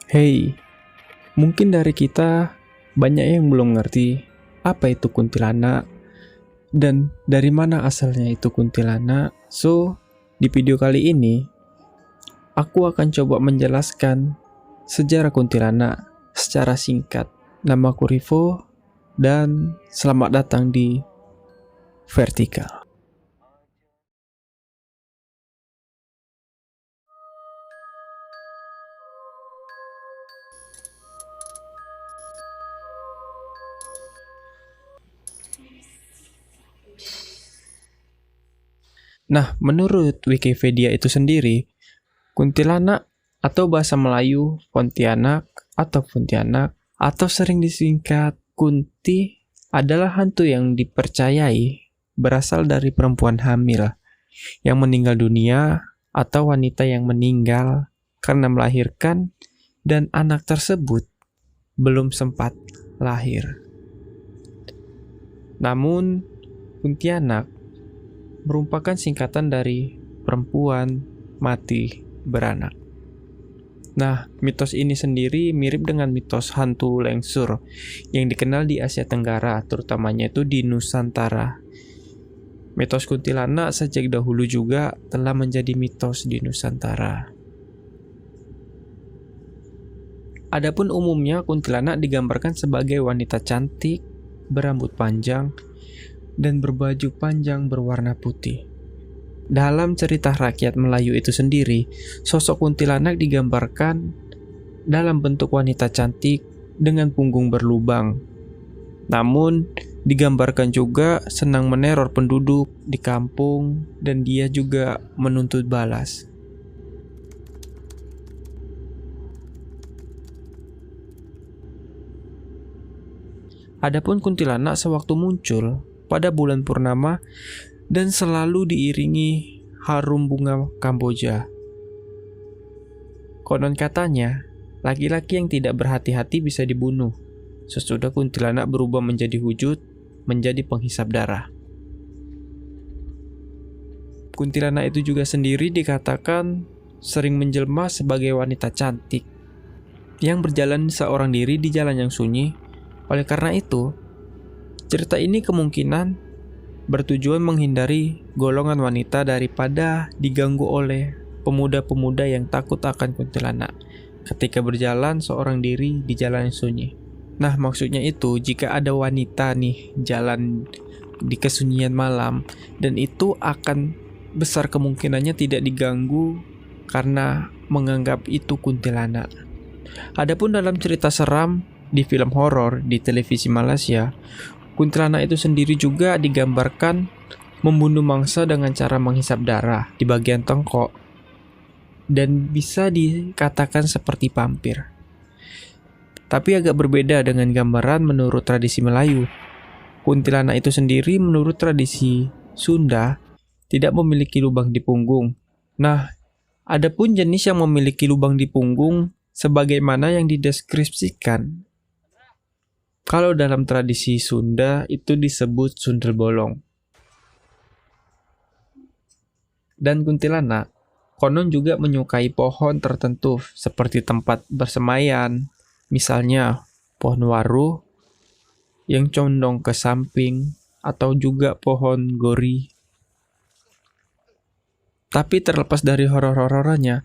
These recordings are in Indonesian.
Hey, mungkin dari kita banyak yang belum ngerti apa itu kuntilanak dan dari mana asalnya itu kuntilanak. So, di video kali ini aku akan coba menjelaskan sejarah kuntilanak secara singkat. Namaku Rivo dan selamat datang di Vertikal. Nah, menurut Wikipedia itu sendiri, kuntilanak atau bahasa Melayu Pontianak atau Pontianak atau sering disingkat Kunti adalah hantu yang dipercayai berasal dari perempuan hamil yang meninggal dunia atau wanita yang meninggal karena melahirkan dan anak tersebut belum sempat lahir. Namun, Kuntilanak merupakan singkatan dari perempuan mati beranak. Nah, mitos ini sendiri mirip dengan mitos hantu lengsur yang dikenal di Asia Tenggara, terutamanya itu di Nusantara. Mitos kuntilanak sejak dahulu juga telah menjadi mitos di Nusantara. Adapun umumnya kuntilanak digambarkan sebagai wanita cantik, berambut panjang, dan berbaju panjang berwarna putih. Dalam cerita rakyat Melayu itu sendiri, sosok kuntilanak digambarkan dalam bentuk wanita cantik dengan punggung berlubang. Namun, digambarkan juga senang meneror penduduk di kampung dan dia juga menuntut balas. Adapun kuntilanak sewaktu muncul pada bulan purnama dan selalu diiringi harum bunga Kamboja. Konon katanya, laki-laki yang tidak berhati-hati bisa dibunuh. Sesudah kuntilanak berubah menjadi wujud, menjadi penghisap darah. Kuntilanak itu juga sendiri dikatakan sering menjelma sebagai wanita cantik yang berjalan seorang diri di jalan yang sunyi. Oleh karena itu, cerita ini kemungkinan bertujuan menghindari golongan wanita daripada diganggu oleh pemuda-pemuda yang takut akan kuntilanak ketika berjalan seorang diri di jalan yang sunyi. Nah, maksudnya itu jika ada wanita nih jalan di kesunyian malam dan itu akan besar kemungkinannya tidak diganggu karena menganggap itu kuntilanak. Adapun dalam cerita seram di film horor di televisi Malaysia, kuntilanak itu sendiri juga digambarkan membunuh mangsa dengan cara menghisap darah di bagian tengkok dan bisa dikatakan seperti vampir. Tapi agak berbeda dengan gambaran menurut tradisi Melayu. Kuntilanak itu sendiri menurut tradisi Sunda tidak memiliki lubang di punggung. Nah, adapun jenis yang memiliki lubang di punggung sebagaimana yang dideskripsikan kalau dalam tradisi Sunda itu disebut sundel bolong. Dan kuntilanak konon juga menyukai pohon tertentu seperti tempat bersemaian, misalnya pohon waru yang condong ke samping atau juga pohon gori. Tapi terlepas dari horor-hororannya,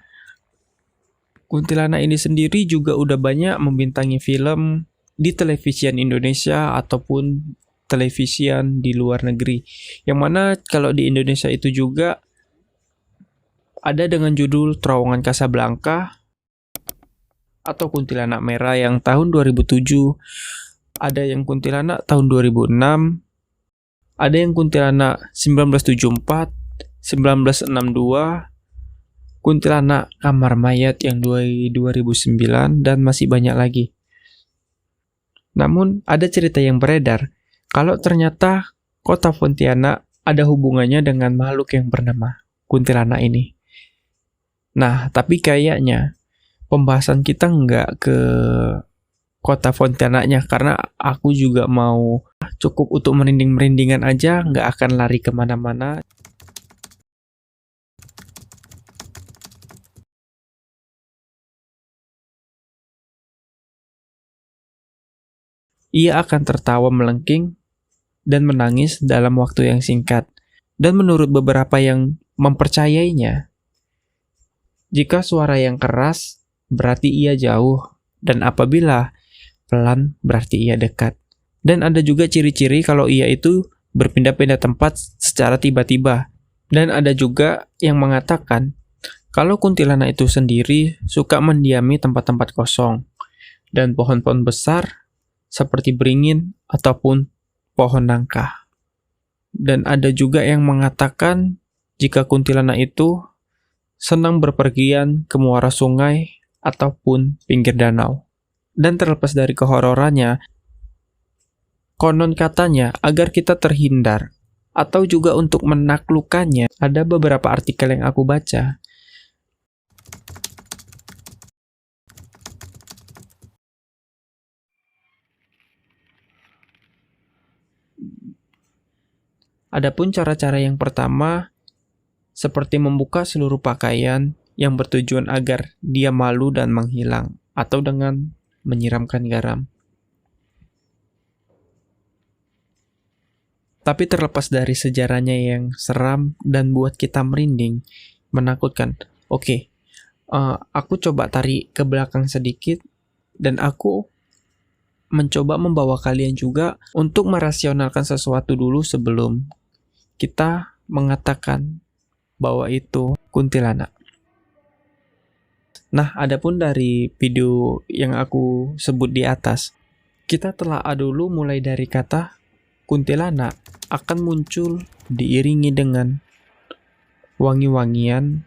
kuntilanak ini sendiri juga udah banyak membintangi film di televisian Indonesia ataupun televisian di luar negeri. Yang mana kalau di Indonesia itu juga ada dengan judul Terowongan Casablanca atau Kuntilanak Merah yang tahun 2007, ada yang Kuntilanak tahun 2006, ada yang Kuntilanak 1974, 1962, Kuntilanak Kamar Mayat yang 2009, dan masih banyak lagi. Namun, ada cerita yang beredar kalau ternyata kota Pontianak ada hubungannya dengan makhluk yang bernama kuntilanak ini. Nah, tapi kayaknya pembahasan kita nggak ke kota Pontianaknya karena aku juga mau cukup untuk merinding-merindingan aja, nggak akan lari kemana-mana. ia akan tertawa melengking dan menangis dalam waktu yang singkat. Dan menurut beberapa yang mempercayainya, jika suara yang keras berarti ia jauh, dan apabila pelan berarti ia dekat. Dan ada juga ciri-ciri kalau ia itu berpindah-pindah tempat secara tiba-tiba. Dan ada juga yang mengatakan kalau kuntilanak itu sendiri suka mendiami tempat-tempat kosong dan pohon-pohon besar seperti beringin ataupun pohon nangka. Dan ada juga yang mengatakan jika kuntilanak itu senang berpergian ke muara sungai ataupun pinggir danau. Dan terlepas dari kehororannya, konon katanya agar kita terhindar atau juga untuk menaklukkannya, ada beberapa artikel yang aku baca. Adapun cara-cara yang pertama, seperti membuka seluruh pakaian yang bertujuan agar dia malu dan menghilang, atau dengan menyiramkan garam. Tapi terlepas dari sejarahnya yang seram dan buat kita merinding, menakutkan, aku coba tarik ke belakang sedikit, dan aku mencoba membawa kalian juga untuk merasionalkan sesuatu dulu sebelum kita mengatakan bahwa itu kuntilanak. Nah, adapun dari video yang aku sebut di atas, kita telah dulu mulai dari kata kuntilanak akan muncul diiringi dengan wangi-wangian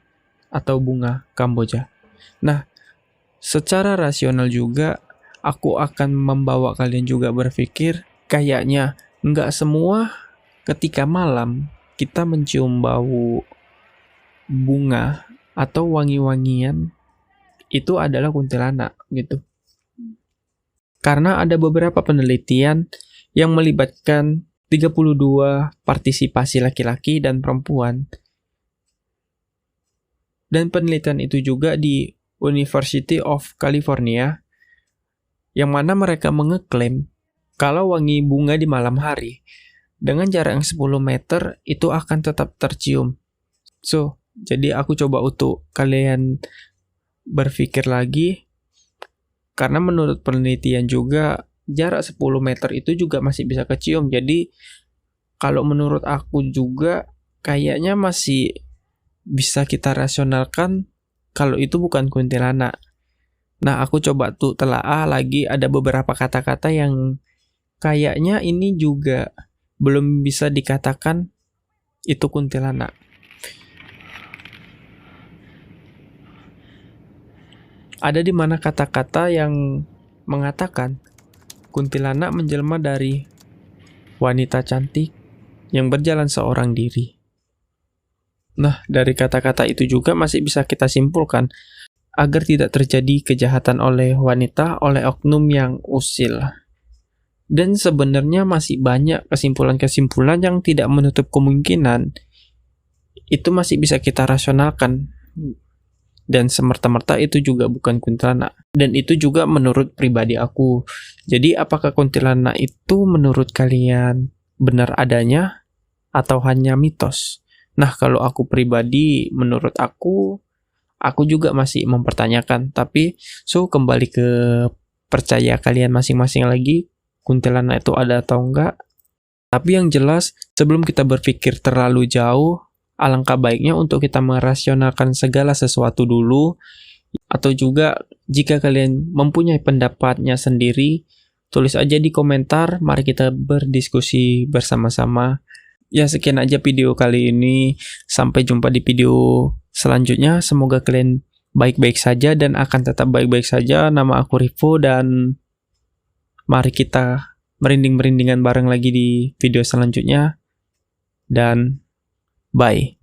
atau bunga Kamboja. Nah, secara rasional juga aku akan membawa kalian juga berpikir kayaknya nggak semua ketika malam kita mencium bau bunga atau wangi-wangian itu adalah kuntilanak gitu. Karena ada beberapa penelitian yang melibatkan 32 partisipasi laki-laki dan perempuan. Dan penelitian itu juga di University of California, yang mana mereka mengeklaim kalau wangi bunga di malam hari dengan jarak yang 10 meter itu akan tetap tercium. So, jadi aku coba untuk kalian berpikir lagi, karena menurut penelitian juga jarak 10 meter itu juga masih bisa kecium. Jadi kalau menurut aku juga kayaknya masih bisa kita rasionalkan kalau itu bukan kuntilanak. Nah, aku coba tuh telaah lagi, ada beberapa kata-kata yang kayaknya ini juga belum bisa dikatakan itu kuntilanak. Ada di mana kata-kata yang mengatakan kuntilanak menjelma dari wanita cantik yang berjalan seorang diri. Nah, dari kata-kata itu juga masih bisa kita simpulkan agar tidak terjadi kejahatan oleh wanita oleh oknum yang usil. Dan sebenarnya masih banyak kesimpulan-kesimpulan yang tidak menutup kemungkinan itu masih bisa kita rasionalkan. Dan semerta-merta itu juga bukan kuntilanak. Dan itu juga menurut pribadi aku. Jadi apakah kuntilanak itu menurut kalian benar adanya atau hanya mitos? Nah, kalau aku pribadi, menurut aku juga masih mempertanyakan. Tapi, kembali ke percaya kalian masing-masing lagi, kuntilanak itu ada atau enggak. Tapi yang jelas, sebelum kita berpikir terlalu jauh, alangkah baiknya untuk kita merasionalkan segala sesuatu dulu, atau juga jika kalian mempunyai pendapatnya sendiri, tulis aja di komentar, mari kita berdiskusi bersama-sama. Ya, sekian aja video kali ini, sampai jumpa di video selanjutnya. Semoga kalian baik-baik saja dan akan tetap baik-baik saja. Nama aku Rivo dan mari kita merinding-merindingan bareng lagi di video selanjutnya. Dan bye.